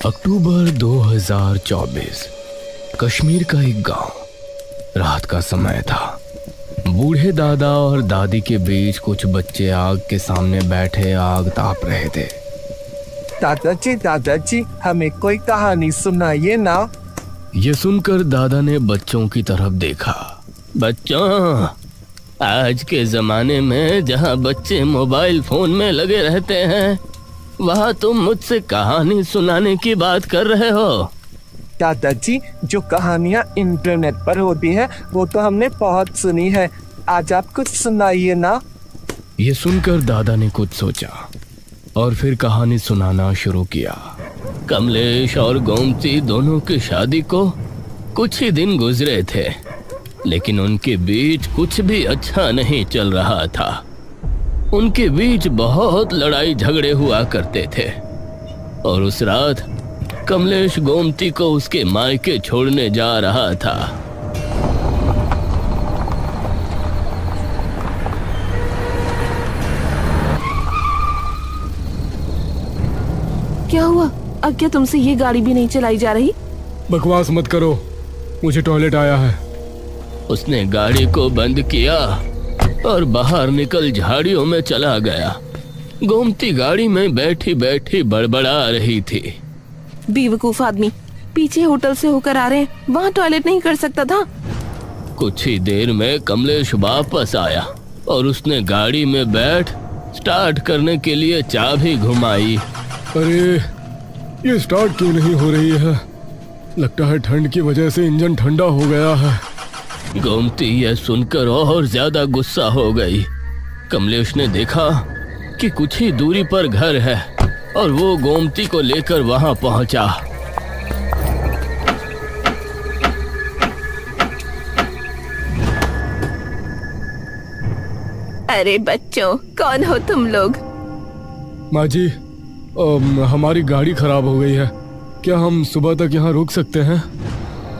अक्टूबर 2024 कश्मीर का एक गांव। रात का समय था। बूढ़े दादा और दादी के बीच कुछ बच्चे आग के सामने बैठे आग ताप रहे थे। दादाजी हमें कोई कहानी सुनाइए ना। ये सुनकर दादा ने बच्चों की तरफ देखा। बच्चों, आज के जमाने में जहाँ बच्चे मोबाइल फोन में लगे रहते हैं, वहाँ तुम मुझसे कहानी सुनाने की बात कर रहे हो। दादाजी, जो कहानियाँ इंटरनेट पर होती है वो तो हमने बहुत सुनी है। आज आप कुछ सुनाइए ना। ये सुनकर दादा ने कुछ सोचा और फिर कहानी सुनाना शुरू किया। कमलेश और गोमती दोनों की शादी को कुछ ही दिन गुजरे थे, लेकिन उनके बीच कुछ भी अच्छा नहीं चल रहा था। उनके बीच बहुत लड़ाई झगड़े हुआ करते थे और उस रात कमलेश गोमती को उसके मायके छोड़ने जा रहा था। क्या हुआ? अब क्या तुमसे ये गाड़ी भी नहीं चलाई जा रही? बकवास मत करो, मुझे टॉयलेट आया है। उसने गाड़ी को बंद किया और बाहर निकल झाड़ियों में चला गया। गोमती गाड़ी में बैठी बैठी बड़बड़ा रही थी। बेवकूफ आदमी, पीछे होटल से होकर आ रहे हैं, वहाँ टॉयलेट नहीं कर सकता था? कुछ ही देर में कमलेश वापस आया और उसने गाड़ी में बैठ स्टार्ट करने के लिए चाबी घुमाई। अरे, ये स्टार्ट क्यों नहीं हो रही है? लगता है ठंड की वजह से इंजन ठंडा हो गया है। गोमती यह सुनकर और ज्यादा गुस्सा हो गई। कमलेश ने देखा कि कुछ ही दूरी पर घर है और वो गोमती को लेकर वहां पहुंचा। अरे बच्चों, कौन हो तुम लोग? माँ जी, हमारी गाड़ी खराब हो गई है। क्या हम सुबह तक यहाँ रुक सकते हैं?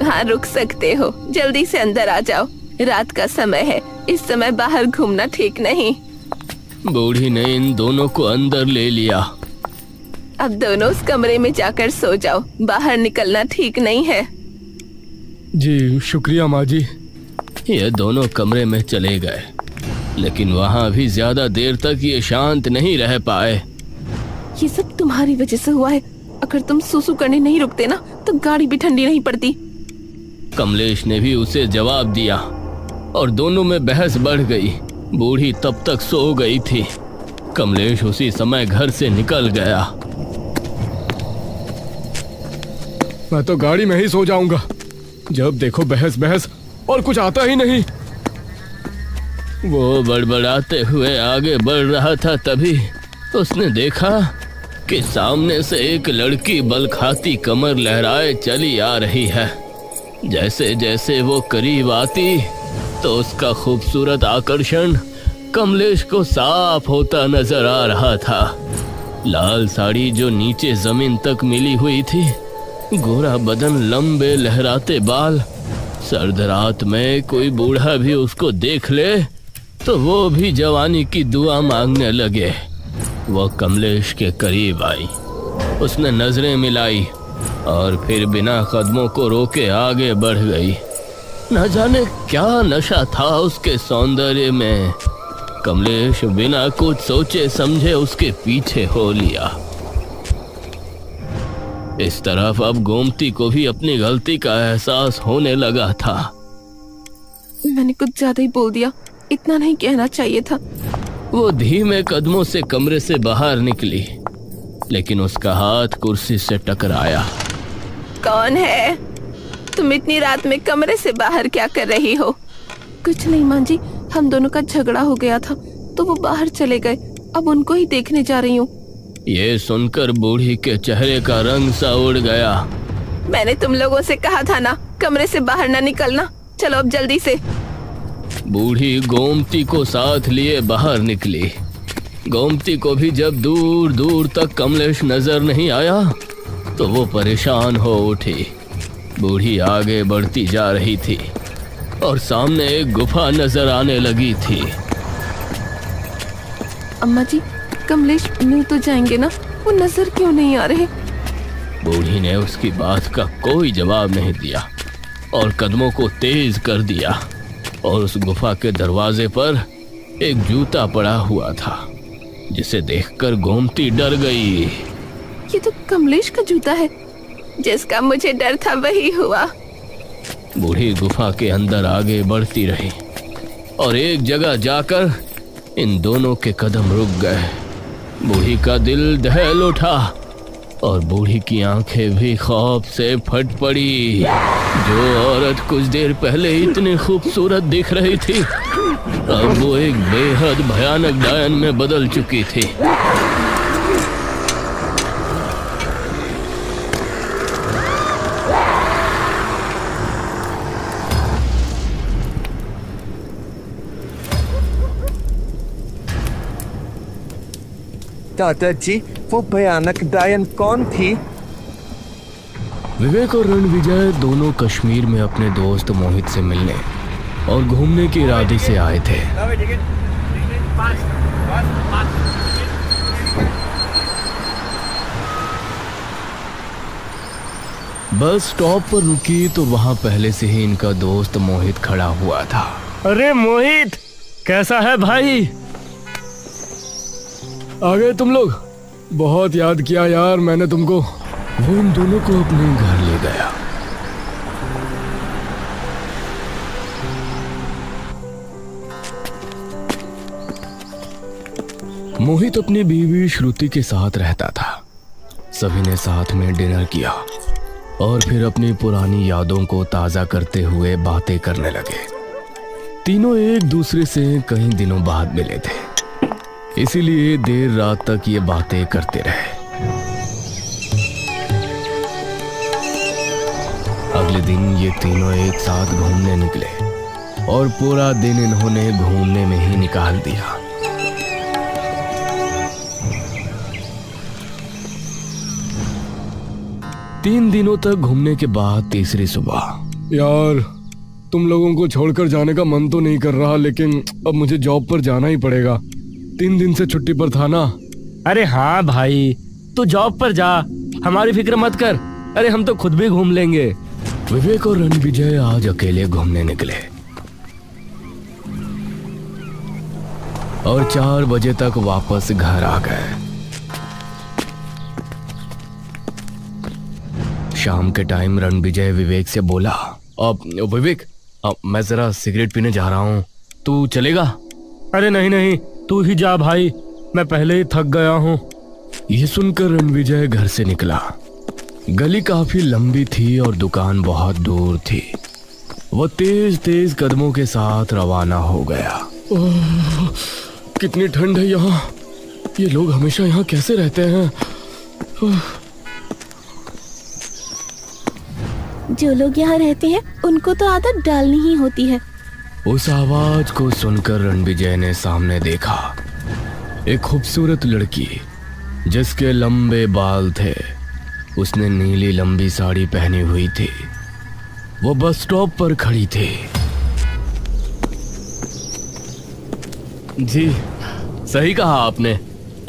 हाँ, रुक सकते हो। जल्दी से अंदर आ जाओ, रात का समय है, इस समय बाहर घूमना ठीक नहीं। बूढ़ी ने इन दोनों को अंदर ले लिया। अब दोनों उस कमरे में जाकर सो जाओ, बाहर निकलना ठीक नहीं है। जी शुक्रिया माँ जी। ये दोनों कमरे में चले गए, लेकिन वहाँ भी ज्यादा देर तक ये शांत नहीं रह पाए। ये सब तुम्हारी वजह से हुआ है। अगर तुम सुसु करने नहीं रुकते ना, तो गाड़ी भी ठंडी नहीं पड़ती। कमलेश ने भी उसे जवाब दिया और दोनों में बहस बढ़ गई। बूढ़ी तब तक सो गई थी। कमलेश उसी समय घर से निकल गया। मैं तो गाड़ी में ही सो जाऊंगा। जब देखो बहस बहस और कुछ आता ही नहीं। वो बड़बड़ाते हुए आगे बढ़ रहा था, तभी उसने देखा कि सामने से एक लड़की बल खाती कमर लहराए चली आ रही है। जैसे जैसे वो करीब आती तो उसका खूबसूरत आकर्षण कमलेश को साफ होता नजर आ रहा था। लाल साड़ी जो नीचे जमीन तक मिली हुई थी, गोरा बदन, लंबे लहराते बाल। सर्द रात में कोई बूढ़ा भी उसको देख ले तो वो भी जवानी की दुआ मांगने लगे। वो कमलेश के करीब आई, उसने नजरें मिलाई और फिर बिना कदमों को रोके आगे बढ़ गई। न जाने क्या नशा था उसके सौंदर्य में। कमलेश बिना कुछ सोचे समझे उसके पीछे हो लिया। इस तरफ अब गोमती को भी अपनी गलती का एहसास होने लगा था। मैंने कुछ ज्यादा ही बोल दिया, इतना नहीं कहना चाहिए था। वो धीमे कदमों से कमरे से बाहर निकली, लेकिन उसका हाथ कुर्सी से टकराया। कौन है? तुम इतनी रात में कमरे से बाहर क्या कर रही हो? कुछ नहीं माँ जी, हम दोनों का झगड़ा हो गया था तो वो बाहर चले गए, अब उनको ही देखने जा रही हूँ। ये सुनकर बूढ़ी के चेहरे का रंग सा उड़ गया। मैंने तुम लोगों से कहा था ना, कमरे से बाहर ना निकलना। चलो अब जल्दी से। बूढ़ी गोमती को साथ लिए बाहर निकली। गोमती को भी जब दूर दूर तक कमलेश नजर नहीं आया तो वो परेशान हो उठी। बूढ़ी आगे बढ़ती जा रही थी और सामने एक गुफा नजर आने लगी थी। अम्मा जी, कमलेश मिल तो जाएंगे ना? वो नजर क्यों नहीं आ रहे? बूढ़ी ने उसकी बात का कोई जवाब नहीं दिया और कदमों को तेज कर दिया और उस गुफा के दरवाजे पर एक जूता पड़ा हुआ था, जिसे देखकर गोमती डर गई। ये तो कमलेश का जूता है, जिसका मुझे डर था वही हुआ। बूढ़ी गुफा के अंदर आगे बढ़ती रही और एक जगह जाकर इन दोनों के कदम रुक गए। बूढ़ी का दिल दहल उठा और बूढ़ी की आंखें भी खौफ से फट पड़ी। जो औरत कुछ देर पहले इतनी खूबसूरत दिख रही थी, अब वो एक बेहद भयानक डायन में बदल चुकी थी। दादाजी, वो भयानक डायन कौन थी? विवेक और रणविजय दोनों कश्मीर में अपने दोस्त मोहित से मिलने और घूमने के इरादे से आए थे। बस स्टॉप पर रुकी तो वहां पहले से ही इनका दोस्त मोहित खड़ा हुआ था। अरे मोहित, कैसा है भाई? आ गए तुम लोग? बहुत याद किया यार मैंने तुमको। वो इन दोनों को अपने घर ले गया। मोहित अपनी बीवी श्रुति के साथ रहता था। सभी ने साथ में डिनर किया और फिर अपनी पुरानी यादों को ताजा करते हुए बातें करने लगे। तीनों एक दूसरे से कई दिनों बाद मिले थे, इसीलिए देर रात तक ये बातें करते रहे। अगले दिन ये तीनों एक साथ घूमने निकले और पूरा दिन इन्होंने घूमने में ही निकाल दिया। तीन दिनों तक घूमने के बाद तीसरी सुबह, यार तुम लोगों को छोड़कर जाने का मन तो नहीं कर रहा, लेकिन अब मुझे जॉब पर जाना ही पड़ेगा। 3 दिन से छुट्टी पर था ना। अरे हाँ भाई, तू जॉब पर जा, हमारी फिक्र मत कर। अरे हम तो खुद भी घूम लेंगे। विवेक और रणविजय आज अकेले घूमने निकले और 4 बजे तक वापस घर आ गए। शाम के टाइम रणविजय विवेक से बोला, विवेक मैं जरा सिगरेट पीने जा रहा हूँ, तू चलेगा? अरे नहीं नहीं, तू ही जा भाई, मैं पहले ही थक गया हूँ। ये सुनकर रणविजय घर से निकला। गली काफी लंबी थी और दुकान बहुत दूर थी। वो तेज तेज कदमों के साथ रवाना हो गया। कितनी ठंड है यहाँ। ये लोग हमेशा यहाँ कैसे रहते हैं? जो लोग यहाँ रहते हैं उनको तो आदत डालनी ही होती है। उस आवाज को सुनकर रणविजय ने सामने देखा। एक खूबसूरत लड़की जिसके लंबे बाल थे, उसने नीली लंबी साड़ी पहनी हुई थी। वो बस स्टॉप पर खड़ी थी। जी सही कहा आपने।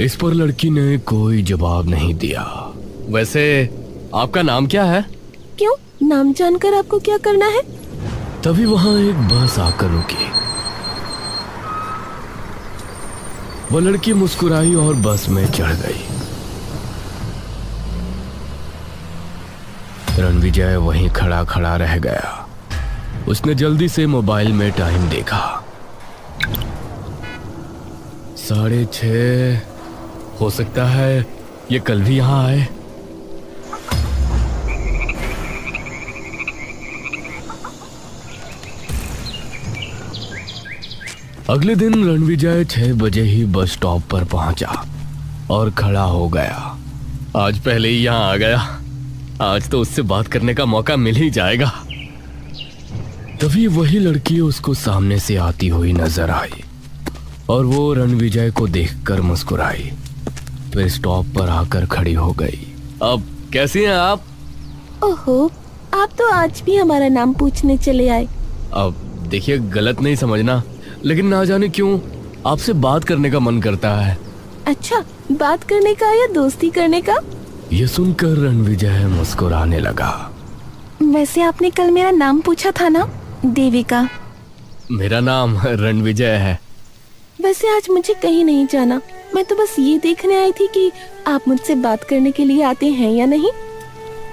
इस पर लड़की ने कोई जवाब नहीं दिया। वैसे आपका नाम क्या है? क्यों, नाम जानकर आपको क्या करना है? तभी वहां एक बस आकर रुकी। वो लड़की मुस्कुराई और बस में चढ़ गई। रणविजय वहीं खड़ा खड़ा रह गया। उसने जल्दी से मोबाइल में टाइम देखा। 6:30। हो सकता है ये कल भी यहाँ आए। अगले दिन रणविजय 6 बजे ही बस स्टॉप पर पहुंचा और खड़ा हो गया। आज पहले ही यहाँ आ गया, आज तो उससे बात करने का मौका मिल ही जाएगा। तभी वही लड़की उसको सामने से आती हुई नजर आई और वो रणविजय को देखकर मुस्कुराई, फिर स्टॉप पर आकर खड़ी हो गई। अब कैसी हैं आप? ओहो, आप तो आज भी हमारा नाम पूछने चले आए। अब देखिए, गलत नहीं समझना, लेकिन ना जाने क्यों आपसे बात करने का मन करता है। अच्छा, बात करने का या दोस्ती करने का? ये सुनकर रणविजय मुस्कुराने लगा। वैसे आपने कल मेरा नाम पूछा था ना? देविका। मेरा नाम रणविजय है। वैसे आज मुझे कहीं नहीं जाना, मैं तो बस ये देखने आई थी कि आप मुझसे बात करने के लिए आते हैं या नहीं।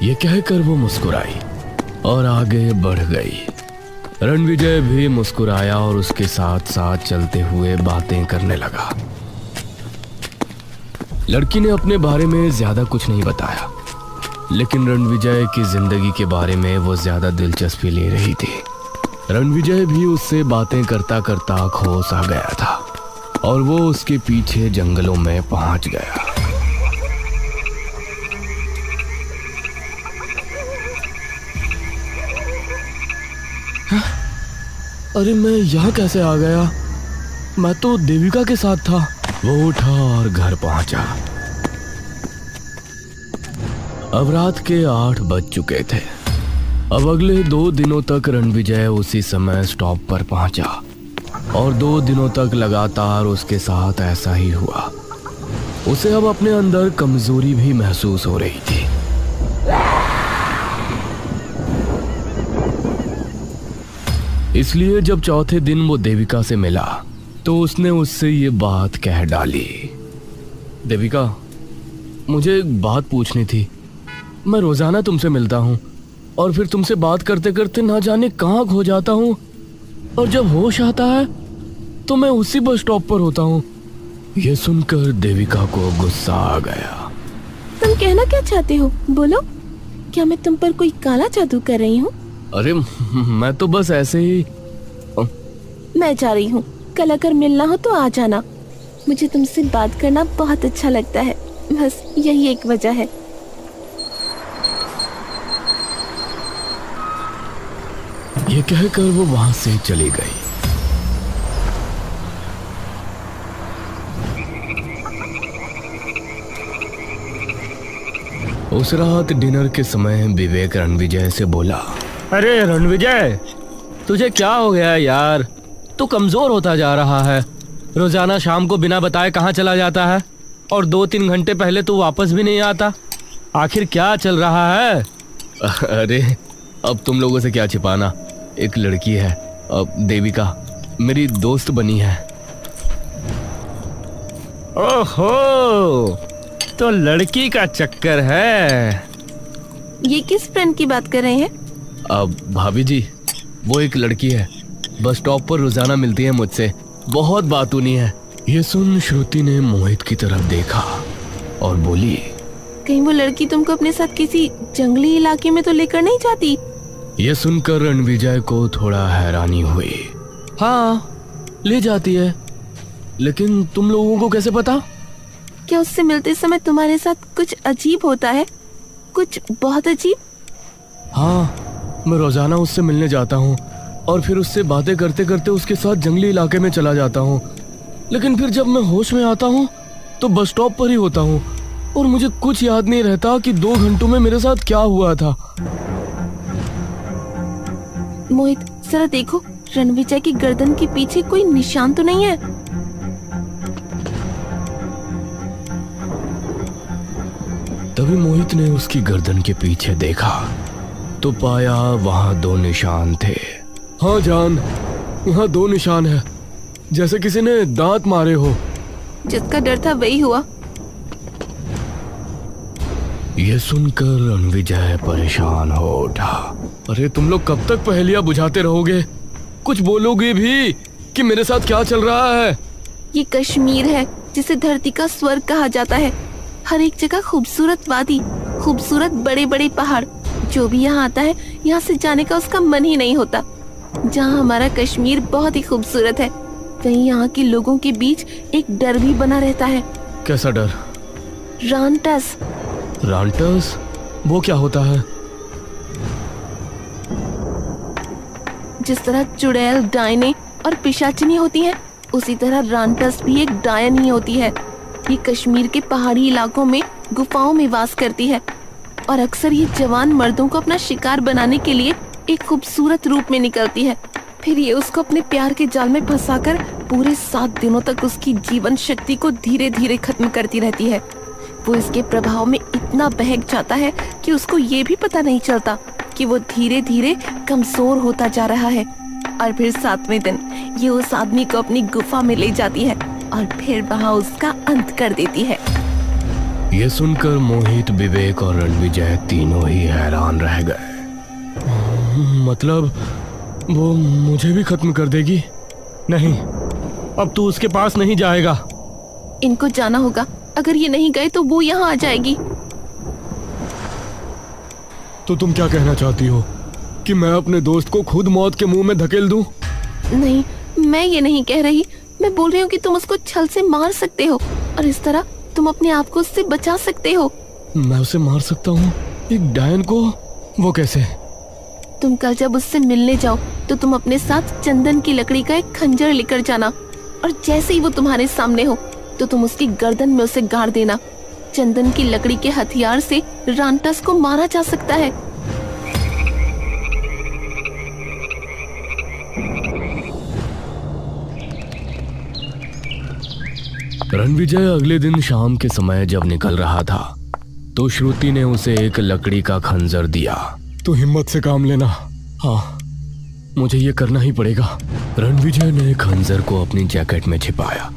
ये कहकर वो मुस्कुराई और आगे बढ़ गई। रणविजय भी मुस्कुराया और उसके साथ साथ चलते हुए बातें करने लगा। लड़की ने अपने बारे में ज्यादा कुछ नहीं बताया, लेकिन रणविजय की जिंदगी के बारे में वो ज्यादा दिलचस्पी ले रही थी। रणविजय भी उससे बातें करता करता खो सा गया था और वो उसके पीछे जंगलों में पहुंच गया। अरे मैं यहाँ कैसे आ गया? मैं तो देविका के साथ था। वो उठा और घर पहुंचा। अब रात के 8 बज चुके थे। अब अगले 2 दिनों तक रणविजय उसी समय स्टॉप पर पहुंचा और 2 दिनों तक लगातार उसके साथ ऐसा ही हुआ। उसे अब अपने अंदर कमजोरी भी महसूस हो रही थी। इसलिए जब चौथे दिन वो देविका से मिला तो उसने उससे ये बात कह डाली। देविका, मुझे एक बात पूछनी थी। मैं रोजाना तुमसे मिलता हूँ और फिर तुमसे बात करते करते ना जाने कहाँ खो जाता हूँ, और जब होश आता है तो मैं उसी बस स्टॉप पर होता हूँ। ये सुनकर देविका को गुस्सा आ गया। तुम कहना क्या चाहते हो? बोलो। क्या मैं तुम पर कोई काला जादू कर रही हूँ? अरे मैं तो बस ऐसे ही। मैं जा रही हूँ, कल अगर मिलना हो तो आ जाना। मुझे तुमसे बात करना बहुत अच्छा लगता है, बस यही एक वजह है। ये कहकर वो वहां से चली गई। उस रात डिनर के समय विवेक रणविजय से बोला, अरे रणविजय, तुझे क्या हो गया यार? तू कमजोर होता जा रहा है। रोजाना शाम को बिना बताए कहाँ चला जाता है और 2-3 घंटे पहले तू वापस भी नहीं आता। आखिर क्या चल रहा है? अरे अब तुम लोगों से क्या छिपाना। एक लड़की है, अब देविका, मेरी दोस्त बनी है। ओहो, तो लड़की का चक्कर है। ये किस फ्रेंड की बात कर रहे हैं? अब भाभी जी, वो एक लड़की है, बस स्टॉप पर रोजाना मिलती है मुझसे, बहुत बातूनी है। ये सुन श्रुति ने मोहित की तरफ देखा और बोली, कहीं वो लड़की तुमको अपने साथ किसी जंगली इलाके में तो लेकर नहीं जाती? ये सुनकर रणविजय को थोड़ा हैरानी हुई। हाँ, ले जाती है, लेकिन तुम लोगों को कैसे पता? क्या उससे मिलते समय तुम्हारे साथ कुछ अजीब होता है? कुछ बहुत अजीब? हाँ, मैं रोजाना उससे मिलने जाता हूँ और फिर उससे बातें करते करते उसके साथ जंगली इलाके में चला जाता हूँ, लेकिन फिर जब मैं होश में आता हूँ तो बस स्टॉप पर ही होता हूँ और मुझे कुछ याद नहीं रहता कि 2 घंटों में मेरे साथ क्या हुआ था। मोहित, जरा देखो, रणविजय की गर्दन के पीछे कोई निशान तो नहीं है? तभी मोहित ने उसकी गर्दन के पीछे देखा तो पाया वहां 2 निशान थे। हाँ जान, यहाँ 2 निशान है, जैसे किसी ने दांत मारे हो। जिसका डर था वही हुआ। ये सुनकर रणविजय परेशान हो उठा। अरे तुम लोग कब तक पहेलियां बुझाते रहोगे? कुछ बोलोगे भी कि मेरे साथ क्या चल रहा है? ये कश्मीर है, जिसे धरती का स्वर्ग कहा जाता है। हर एक जगह खूबसूरत वादी, खूबसूरत बड़े बड़े पहाड़। जो भी यहाँ आता है, यहाँ से जाने का उसका मन ही नहीं होता। जहाँ हमारा कश्मीर बहुत ही खूबसूरत है, वहीं यहाँ के लोगों के बीच एक डर भी बना रहता है। कैसा डर? रानटस। रानटस? वो क्या होता है? जिस तरह चुड़ैल, डायने और पिशाचिनी होती हैं, उसी तरह रानटस भी एक डायन ही होती है। ये कश्मीर के पहाड़ी इलाकों में गुफाओं में वास करती है और अक्सर ये जवान मर्दों को अपना शिकार बनाने के लिए एक खूबसूरत रूप में निकलती है। फिर ये उसको अपने प्यार के जाल में फंसाकर पूरे 7 दिनों तक उसकी जीवन शक्ति को धीरे धीरे खत्म करती रहती है। वो इसके प्रभाव में इतनी इतना बहक जाता है कि उसको ये भी पता नहीं चलता कि वो धीरे धीरे कमजोर होता जा रहा है। और फिर 7वें दिन ये उस आदमी को अपनी गुफा में ले जाती है और फिर वहाँ उसका अंत कर देती है। ये सुनकर मोहित, विवेक और रणविजय तीनों ही हैरान रह गए। मतलब वो मुझे भी खत्म कर देगी? नहीं, अब तू उसके पास नहीं जाएगा। इनको जाना होगा, अगर ये नहीं गए तो वो यहाँ आ जाएगी। तो तुम क्या कहना चाहती हो कि मैं अपने दोस्त को खुद मौत के मुंह में धकेल दूं? नहीं, मैं ये नहीं कह रही। मैं बोल रही हूँ कि तुम उसको छल से मार सकते हो और इस तरह तुम अपने आप को उससे बचा सकते हो। मैं उसे मार सकता हूँ? एक डायन को? वो कैसे? तुम कल जब उससे मिलने जाओ तो तुम अपने साथ चंदन की लकड़ी का एक खंजर लेकर जाना और जैसे ही वो तुम्हारे सामने हो तो तुम उसकी गर्दन में उसे गाड़ देना। चंदन की लकड़ी के हथियार से रांटस को मारा जा सकता है। रणविजय अगले दिन शाम के समय जब निकल रहा था तो श्रुति ने उसे एक लकड़ी का खंजर दिया। तो हिम्मत से काम लेना। हाँ, मुझे ये करना ही पड़ेगा। रणविजय ने खंजर को अपनी जैकेट में छिपाया।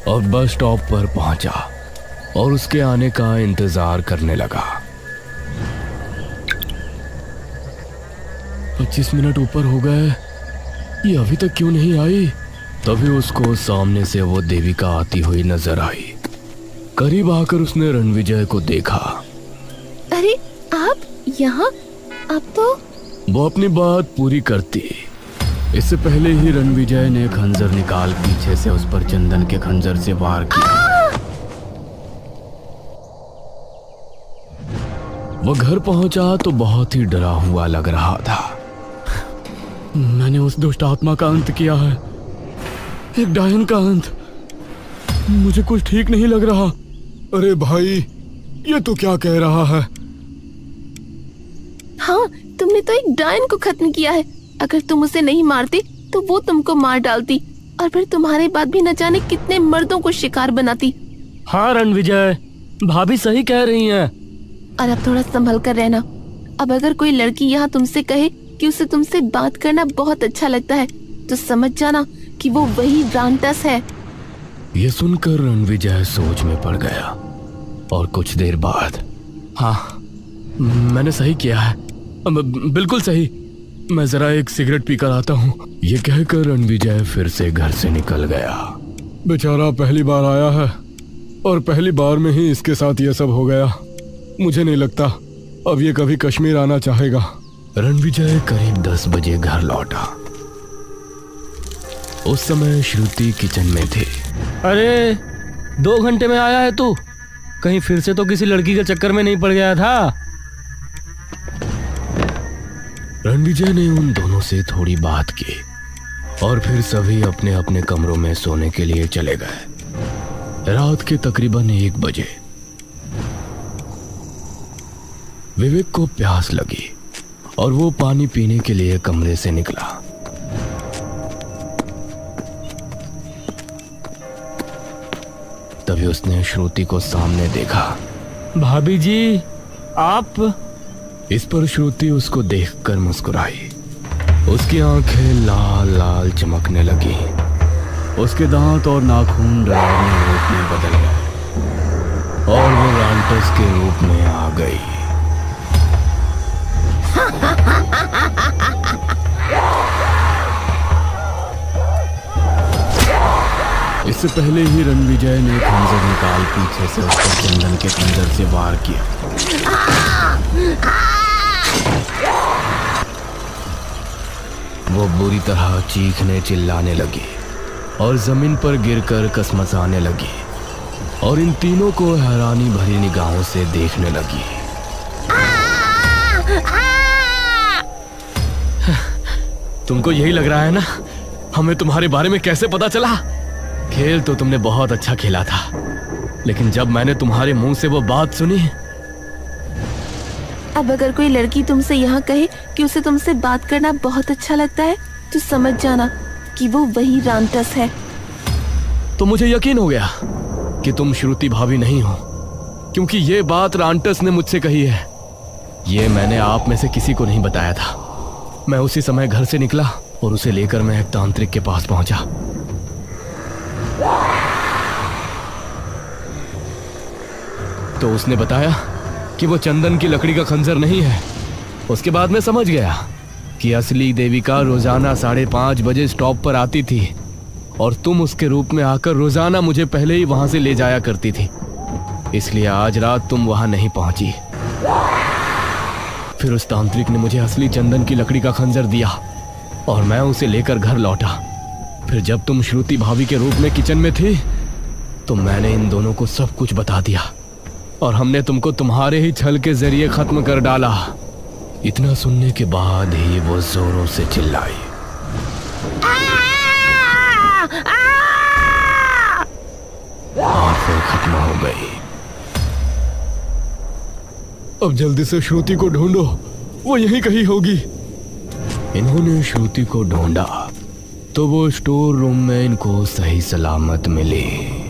और बस स्टॉप पर पहुंचा और उसके आने का इंतजार करने लगा। 25 मिनट ऊपर हो गए, ये अभी तक क्यों नहीं आई? तभी उसको सामने से वो देविका आती हुई नजर आई। करीब आकर उसने रणविजय को देखा। अरे आप यहाँ? आप तो वो अपनी बात पूरी करती इससे पहले ही रणविजय ने खंजर निकाल पीछे से उस पर चंदन के खंजर से वार किया। वो घर पहुंचा तो बहुत ही डरा हुआ लग रहा था। मैंने उस दुष्ट आत्मा का अंत किया है, एक डायन का अंत। मुझे कुछ ठीक नहीं लग रहा। अरे भाई, ये तो क्या कह रहा है? हाँ, तुमने तो एक डायन को खत्म किया है। अगर तुम उसे नहीं मारते तो वो तुमको मार डालती और फिर तुम्हारे बाद भी न जाने कितने मर्दों को शिकार बनाती। हाँ रणविजय, भाभी सही कह रही हैं। और अब थोड़ा संभल कर रहना। अब अगर कोई लड़की यहाँ तुमसे कहे कि उसे तुमसे बात करना बहुत अच्छा लगता है तो समझ जाना कि वो वही रांटस है। ये सुनकर रणविजय सोच में पड़ गया और कुछ देर बाद, हाँ, मैंने सही किया है, बिल्कुल सही। मैं जरा एक सिगरेट पीकर आता हूँ। ये कहकर रणविजय फिर से घर से निकल गया। बेचारा पहली बार आया है और पहली बार में ही इसके साथ ये सब हो गया। मुझे नहीं लगता अब ये कभी कश्मीर आना चाहेगा। रणविजय करीब 10 बजे घर लौटा। उस समय श्रुति किचन में थी। अरे 2 घंटे में आया है तू? कहीं फिर से तो किसी लड़की के चक्कर में नहीं पड़ गया था? रणविजय ने उन दोनों से थोड़ी बात की और फिर सभी अपने अपने कमरों में सोने के लिए चले गए। रात के तकरीबन 1 बजे विवेक को प्यास लगी और वो पानी पीने के लिए कमरे से निकला। तभी उसने श्रुति को सामने देखा। भाभी जी, आप? इस पर श्रुति उसको देखकर मुस्कुराई। उसकी आंखें लाल लाल चमकने लगी। उसके दांत और नाखून डरावने रूप में बदल गए और वो रांटस के रूप में आ गई। इससे पहले ही रणविजय ने खंजर निकाल पीछे से उस पर चंदन के खंजर से वार किया। वो बुरी तरह चीखने चिल्लाने लगी और जमीन पर गिरकर कसमसाने लगी और इन तीनों को हैरानी भरी निगाहों से देखने लगी। तुमको यही लग रहा है ना? हमें तुम्हारे बारे में कैसे पता चला? खेल तो तुमने बहुत अच्छा खेला था, लेकिन जब मैंने तुम्हारे मुंह से वो बात सुनी। अब अगर कोई लड़की तुमसे यहाँ कहे कि उसे तुमसे बात करना बहुत अच्छा लगता है तो समझ जाना कि वो वही रांटस है। तो मुझे यकीन हो गया कि तुम श्रुति भाभी नहीं हो, क्योंकि ये बात रांटस ने मुझसे कही है। ये मैंने आप में से किसी को नहीं बताया था। मैं उसी समय घर से निकला और उसे लेकर मैं एक तांत्रिक के पास पहुंचा। तो उसने बताया कि वो चंदन की लकड़ी का खंजर नहीं है। उसके बाद मैं समझ गया कि असली देविका रोजाना 5:30 बजे स्टॉप पर आती थी और तुम उसके रूप में आकर रोजाना मुझे पहले ही वहां से ले जाया करती थी। इसलिए आज रात तुम वहां नहीं पहुंची। फिर उस तांत्रिक ने मुझे असली चंदन की लकड़ी का खंजर दिया और मैं उसे लेकर घर लौटा। फिर जब तुम श्रुति भाभी के रूप में किचन में थी तो मैंने इन दोनों को सब कुछ बता दिया और हमने तुमको तुम्हारे ही छल के जरिए खत्म कर डाला। इतना सुनने के बाद ही वो जोरों से चिल्लाई और फिर खत्म हो गई। अब जल्दी से श्रुति को ढूंढो, वो यहीं कहीं होगी। इन्होंने श्रुति को ढूंढा तो वो स्टोर रूम में इनको सही सलामत मिली।